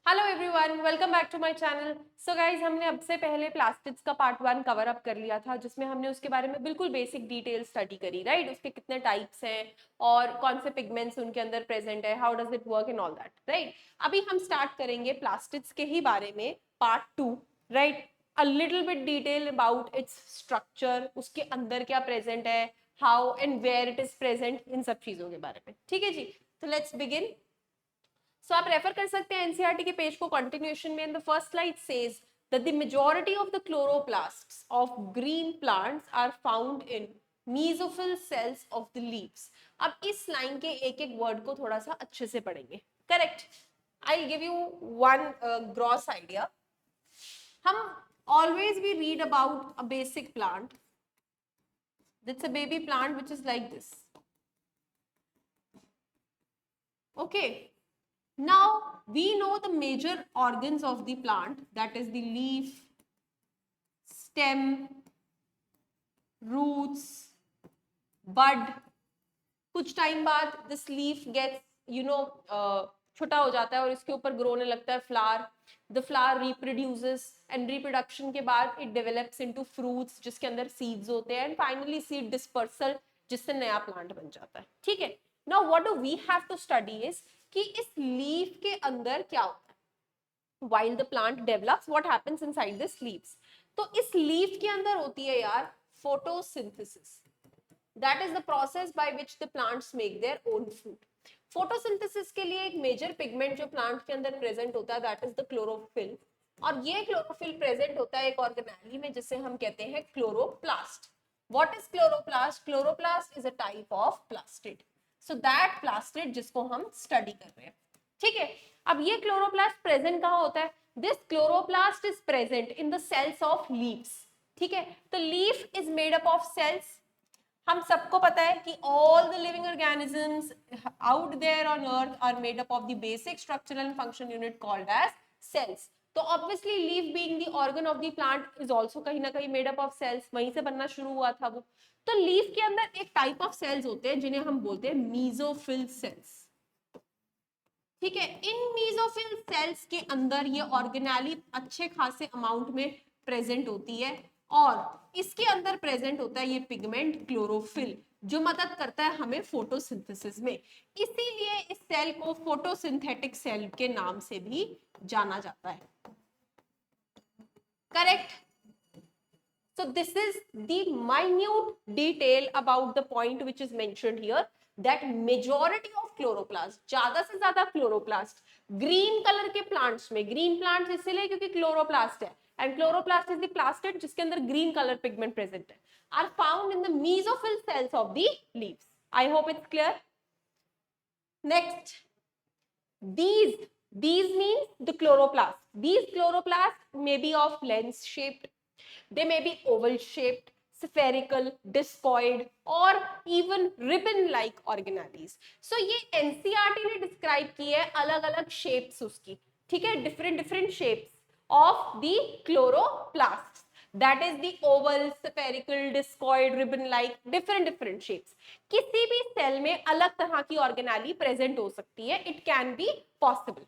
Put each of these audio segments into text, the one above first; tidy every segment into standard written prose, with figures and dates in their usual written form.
Hello everyone, welcome back to my channel. So guys, हमने अब से पहले प्लास्टिक्स का पार्ट 1 कवर अप कर लिया था, जिसमें हमने उसके बारे में बिल्कुल बेसिक डिटेल स्टडी करी, राइट। उसके कितने टाइप्स हैं और कौन से पिगमेंट्स उनके अंदर प्रेजेंट है, how does it work and all that, right. अभी हम स्टार्ट करेंगे प्लास्टिक्स के ही बारे में part 2, right. A little bit detail about its structure, उसके अंदर क्या प्रेजेंट है, how and where it is present, इन सब चीजों के बारे में, ठीक है जी। तो लेट्स बिगिन। सो आप रेफर कर सकते हैं एनसीईआरटी के पेज को कंटिन्यूएशन में। The first slide says that the majority of the chloroplasts of green plants are found in mesophyll cells of the leaves. अब इस लाइन के एक एक वर्ड को थोड़ा सा अच्छे से पढ़ेंगे, correct. I give you one gross idea. हम always we read about a basic plant. That's a baby plant which is like this. Okay. Now we know the major organs of the plant, that is the leaf, stem, roots, bud. कुछ time बाद this leaf gets छोटा हो जाता है और इसके ऊपर grow होने लगता है flower. The flower reproduces and reproduction के बाद it develops into fruits जिसके अंदर seeds होते हैं and finally seed dispersal जिससे नया प्लांट बन जाता है, ठीक है। Now what do we have to study is कि इस लीफ के अंदर क्या होता है। While the plant develops, what happens inside this leaves? तो इस लीफ के अंदर होती है यार photosynthesis. That is the process by which the plants make their own food. Photosynthesis के लिए एक मेजर पिगमेंट जो प्लांट के अंदर प्रेजेंट होता है that is the chlorophyll. और ये क्लोरोफिल प्रेजेंट होता है एक ऑर्गेनेली में जिसे हम कहते हैं chloroplast. What is chloroplast? Chloroplast is a type of plastid. So that plastid जिसको हम स्टडी कर रहे हैं, ठीक है। अब ये क्लोरोप्लास्ट प्रेजेंट कहाँ होता है? This chloroplast is present in the cells of leaves, ठीक है। तो leaf is made up of cells. हम सबको पता है कि all the living organisms out there on earth are made up of the basic structural and function unit called as cells. तो obviously leaf being the organ of the plant is also कहीं ना कहीं made up of sales, वहीं से बनना शुरू हुआ था वो. तो लीफ के अंदर एक टाइप ऑफ सेल्स होते हैं जिन्हें हम बोलते हैं मीजोफिल सेल्स, ठीक है। इन मीजोफिल सेल्स के अंदर ये ऑर्गेनेली अच्छे खासे अमाउंट में प्रेजेंट होती है और इसके अंदर प्रेजेंट होता है ये पिगमेंट क्लोरोफिल जो मदद करता है हमें फोटोसिंथेसिस में. इसीलिए इस सेल को फोटोसिंथेटिक सेल के नाम से भी जाना जाता है, correct. So this is the minute detail about the point which is mentioned here, that majority of chloroplast, ज्यादा से ज्यादा chloroplast green color के plants में, green plants इसलिए क्योंकि chloroplast है and chloroplast is the plastid जिसके अंदर green color pigment present है, are found in the mesophyll cells of the leaves. I hope it's clear. Next, these means the chloroplast. These chloroplasts may be of lens shaped, they may be oval shaped, spherical, discoid or even ribbon like organelles. So ये NCERT ने describe की है अलग अलग shapes उसकी, ठीक है, different shapes of the chloroplasts. That is the oval, spherical, discoid, ribbon like, different shapes. किसी भी सेल में अलग तरह की ऑर्गेनेली प्रेजेंट हो सकती है, it can be possible.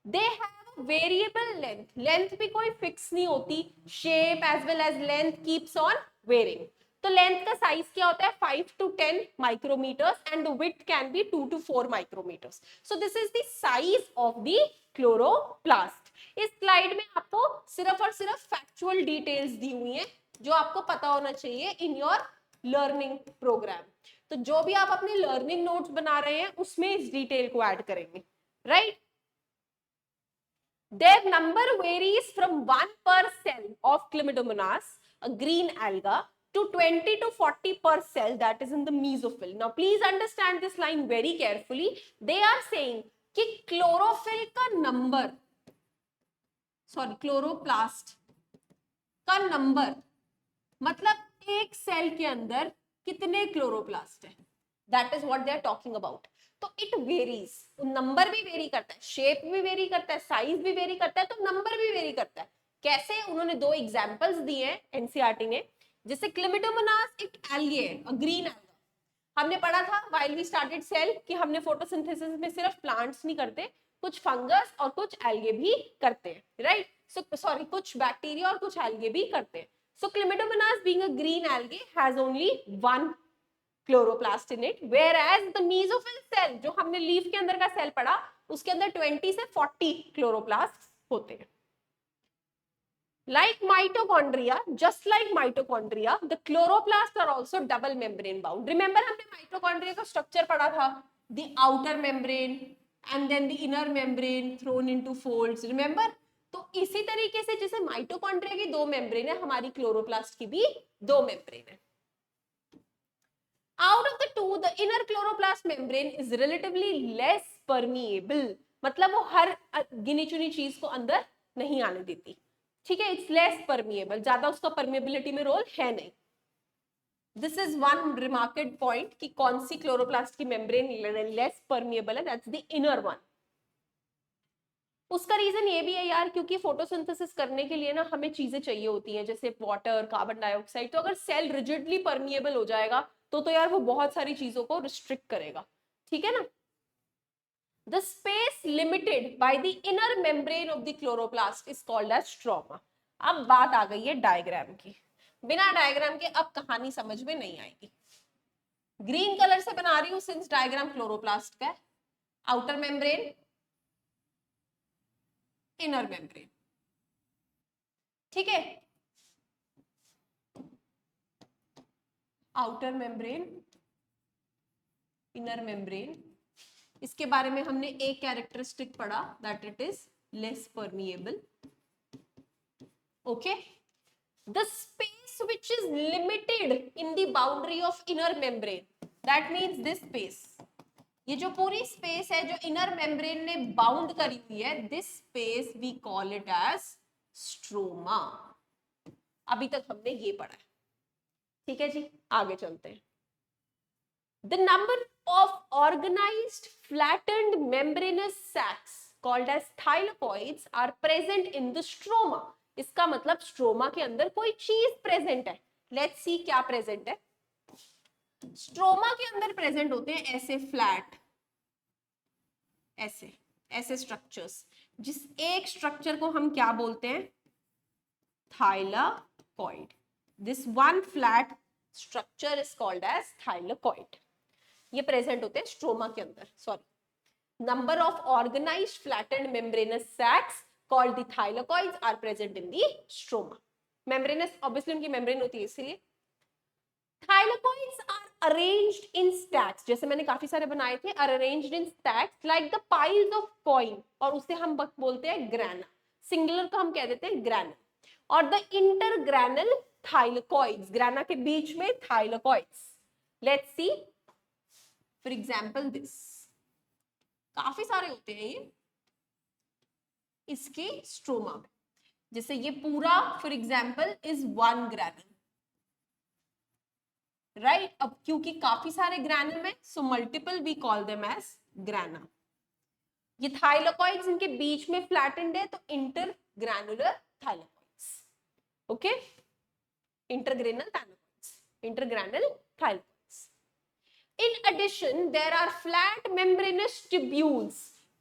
They have variable length, length भी कोई फिक्स नहीं होती, shape as well as length keeps on varying. तो लेंथ का साइज क्या होता है? 5 to 10 micrometres and the width can be 2 to 4 micrometres. So this is the size of the chloroplast. इस स्लाइड में आपको सिर्फ और सिर्फ फैक्चुअल डिटेल्स दी हुई हैं जो आपको पता होना चाहिए इन योर लर्निंग प्रोग्राम. तो जो भी आप अपने लर्निंग नोट्स बना रहे हैं उसमें इस डिटेल को ऐड करेंगे, right. Their number varies from 1 per cell of Chlamydomonas, a green alga, to 20 to 40 per cell that is in the mesophyll. Now please understand this line very carefully. They are saying कि chlorophyll का number, chloroplast का number मतलब एक cell के अंदर कितने chloroplast है, that is what they are talking about. तो इट वेरीज, नंबर भी वेरी करता है, शेप भी वेरी करता है, साइज भी वेरी करता है, तो नंबर भी वेरी करता है. कैसे? उन्होंने दो एग्जांपल्स दिए हैं एनसीईआरटी ने. जैसे क्लेमिडोमोनास एक एल्गे है, ग्रीन एल्गा. हमने पढ़ा था व्हाइल वी स्टार्टेड सेल कि हमने फोटोसिंथेसिस में सिर्फ प्लांट्स नहीं करते, कुछ फंगस और कुछ एल्गे भी करते हैं, राइट? सो सॉरी, कुछ बैक्टीरिया और कुछ एल्गे भी करते हैं. So Chlamydomonas being a green algae has only one chloroplast in it, whereas the mesophyll cell जो हमने लीफ के अंदर का सेल पढ़ा उसके अंदर 20 से 40 क्लोरोप्लास्ट होते हैं. Like mitochondria, just like mitochondria, the chloroplasts are also double membrane bound. Remember हमने mitochondria का structure पढ़ा था, the outer membrane and then the inner membrane thrown into folds. Remember? तो इसी तरीके से जैसे माइटोकॉन्ड्रिया की 2 मेम्ब्रेन है, हमारी क्लोरोप्लास्ट की भी 2 मेम्ब्रेन है. Out of the two, the inner chloroplast membrane is relatively less permeable. मतलब वो हर गिनी चुनी चीज को अंदर नहीं आने देती, ठीक है? इट्स लेस परमिएबल, ज्यादा उसका परमिएबिलिटी में रोल है नहीं. दिस इज वन रिमार्केड पॉइंट कि कौन सी क्लोरोप्लास्ट की मेम्ब्रेन लेस परमिएबल है, दैट्स द इनर वन. उसका रीजन ये भी है यार, क्योंकि फोटोसिंथेसिस करने के लिए ना हमें चीजें चाहिए होती हैं जैसे वाटर, कार्बन डाइऑक्साइड. तो अगर सेल रिजिडली परमिएबल हो जाएगा तो यार वो बहुत सारी चीजों को रिस्ट्रिक्ट करेगा, ठीक है ना? The space limited by the inner membrane of the chloroplast is called as stroma. अब बात आ गई है डायग्राम की. बिना डायग्राम के अब कहानी समझ में नहीं आएगी. ग्रीन कलर से बना रही हूं सिंस डायग्राम क्लोरोप्लास्ट का है. आउटर मेम्ब्रेन, इनर मेम्ब्रेन, ठीक है? Outer membrane, inner membrane. इसके बारे में हमने एक कैरेक्टरिस्टिक पढ़ा, that it is less permeable. Okay, the space which is limited in the boundary of inner membrane, that means this space. ये जो पूरी स्पेस है जो इनर मेम्ब्रेन ने बाउंड करी हुई है, this space we call it as stroma. अभी तक हमने ये पढ़ा है, ठीक है जी? आगे चलते हैं. The number of organized flattened membranous sacs called as thylakoids are present in the stroma. इसका मतलब स्ट्रोमा के अंदर कोई चीज प्रेजेंट है. लेट्स सी क्या प्रेजेंट है. स्ट्रोमा के अंदर प्रेजेंट होते हैं ऐसे फ्लैट, ऐसे ऐसे स्ट्रक्चर्स, जिस एक स्ट्रक्चर को हम क्या बोलते हैं? Thylakoid. This one flat structure is called as thylakoid. ये प्रेजेंट होते हैं स्ट्रोमा के अंदर. Sorry, number of organized flattened membranous sacs called the thylakoids are present in the stroma. Membranous obviously उनकी मेम्ब्रेन होती है इसलिए. Thylakoids are arranged in stacks, जैसे मैंने काफी सारे बनाए थे, are arranged in stacks like the piles of coin, और उसे हम बोलते हैं ग्राना. सिंगुलर को हम कह देते हैं ग्राना. और द इंटरग्रानल थाइलाकॉइड्स, ग्राना के बीच में thylakoids. Let's see for example this. काफी सारे होते हैं ये इसके स्ट्रोमा में. जैसे ये पूरा for example is one granal, right? अब क्योंकि काफी सारे ग्रैनल में, so multiple we call them as grana. ये थाइलाकॉइड्स इनके बीच में फ्लैटेंड है तो intergranular thylakoids. Okay, intergranal thylakoids, intergranal thylakoids. In addition, there are flat membranous tubules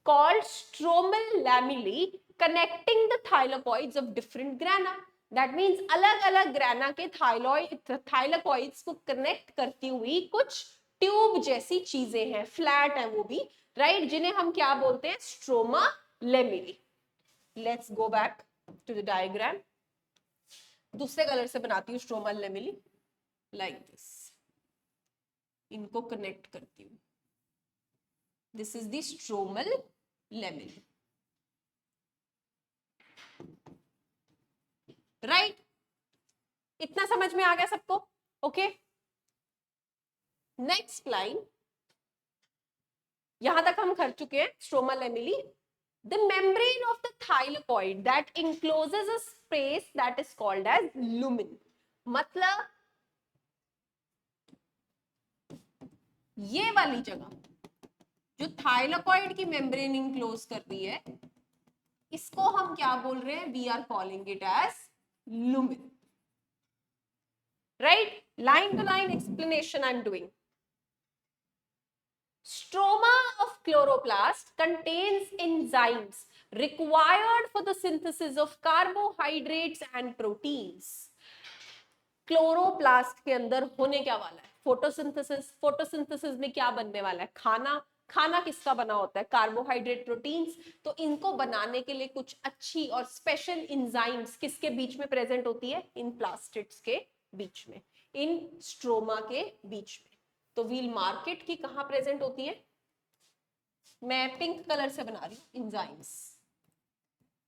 called stromal lamellae connecting the thylakoids of different grana. That means अलग-अलग ग्राना के thylakoids को connect करती हुई कुछ ट्यूब जैसी चीजें हैं, फ्लैट है वो भी, राइट? जिन्हें हम क्या बोलते हैं? Stroma lamellae. Let's go back to the diagram. दूसरे कलर से बनाती हूँ स्ट्रोमा लेमेली, लाइक दिस. इनको कनेक्ट करती हूँ. This is the stromal lamellae, right? इतना समझ में आ गया सबको? Okay, next line. यहां तक हम कर चुके हैं stroma lamellae. The membrane of the thylakoid that encloses a space that is called as lumen. मतलब ये वाली जगह जो थाइलाकॉइड की मेम्ब्रेन इनक्लोज कर रही है, इसको हम क्या बोल रहे हैं? We are calling it as lumen, right? Line to line explanation I am doing. Stroma of chloroplast contains enzymes required for the synthesis of carbohydrates and proteins. Chloroplast के अंदर होने क्या वाला है? फोटोसिंथेसिस. फोटोसिंथेसिस में क्या बनने वाला है? खाना. खाना किसका बना होता है? Carbohydrate, proteins. तो इनको बनाने के लिए कुछ अच्छी और स्पेशल इंजाइम्स किसके बीच में प्रेजेंट होती है? इन प्लास्टिड्स के बीच में, इन स्ट्रोमा के बीच में. तो वील मार्केट की कहां प्रेजेंट होती है? मैं पिंक कलर से बना रही हूं. Enzymes.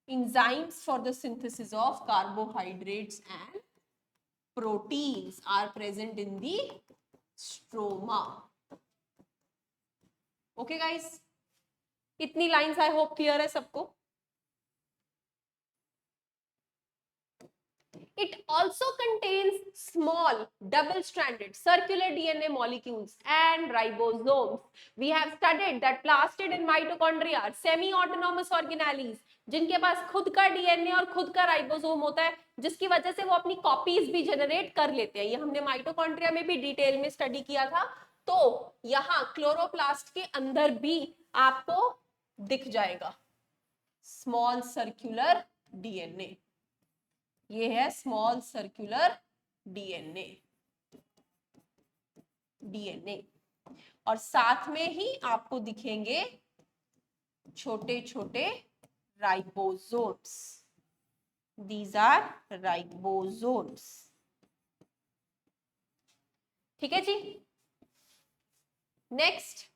enzymes for the synthesis of carbohydrates and proteins are present in the stroma. Okay guys, इतनी लाइंस आई होप क्लियर है सबको. It also contains small double-stranded circular DNA molecules and ribosomes. We have studied that plastid and mitochondria are semi-autonomous organelles, जिनके पास खुद का DNA और खुद का ribosome होता है, जिसकी वजह से वो अपनी कॉपीज भी जनरेट कर लेते हैं. ये हमने माइटोकॉन्ड्रिया में भी डिटेल में स्टडी किया था. तो यहाँ क्लोरोप्लास्ट के अंदर भी आपको दिख जाएगा स्मॉल सर्कुलर डीएनए. ये है स्मॉल सर्कुलर डीएनए. और साथ में ही आपको दिखेंगे छोटे छोटे राइबोसोम्स. These are ribosomes. ठीक है जी. Next,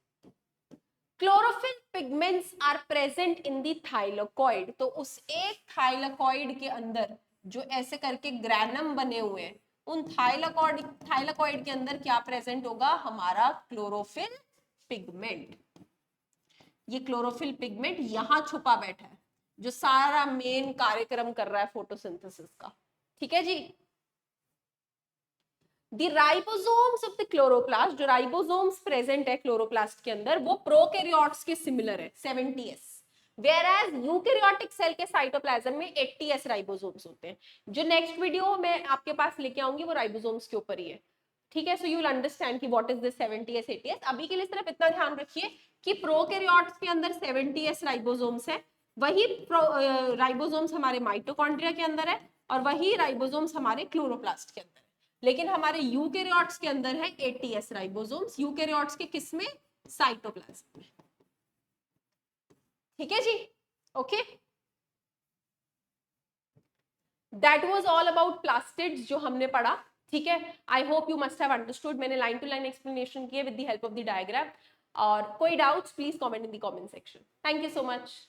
chlorophyll pigments are present in the thylakoid. तो उस एक थाइलाकॉइड के अंदर जो ऐसे करके ग्रैनम बने हुए हैं, उन थाइलाकॉइड के अंदर क्या प्रेजेंट होगा? हमारा क्लोरोफिल पिगमेंट. ये क्लोरोफिल पिगमेंट यहां छुपा बैठा है, जो सारा मेन कार्यक्रम कर रहा है फोटोसिंथेसिस का. ठीक है जी. The ribosomes of the chloroplast, जो राइबोसोम्स प्रेजेंट है क्लोरोप्लास्ट के अंदर, वो प्रोकैरियोट्स के सिमिलर है 70s. Whereas यूकैरियोटिक सेल के साइटोप्लाज्म में 80s राइबोसोम्स होते हैं. जो नेक्स्ट वीडियो मैं आपके पास लेके आऊंगी वो राइबोसोम्स के ऊपर ही है. ठीक है. सो यू विल अंडरस्टैंड कि what is this 70s 80s. अभी के लिए सिर्फ इतना ध्यान रखिए कि प्रोकैरियोट्स के अंदर 70s राइबोसोम्स है, वही राइबोसोम्स हमारे माइटोकॉन्ड्रिया के अंदर है, और वही राइबोसोम्स हमारे क्लोरोप्लास्ट के अंदर है. लेकिन हमारे यूकैरियोट्स के अंदर है 80s राइबोसोम्स. यूकैरियोट्स के किसमें? साइटोप्लाज्म में. ठीक है जी. Okay. That was all about plastids जो हमने पढ़ा. ठीक है. I hope you must have understood. मैंने लाइन टू लाइन एक्सप्लेनेशन किया with the help of the diagram. और कोई doubts please comment in the comment section. Thank you so much.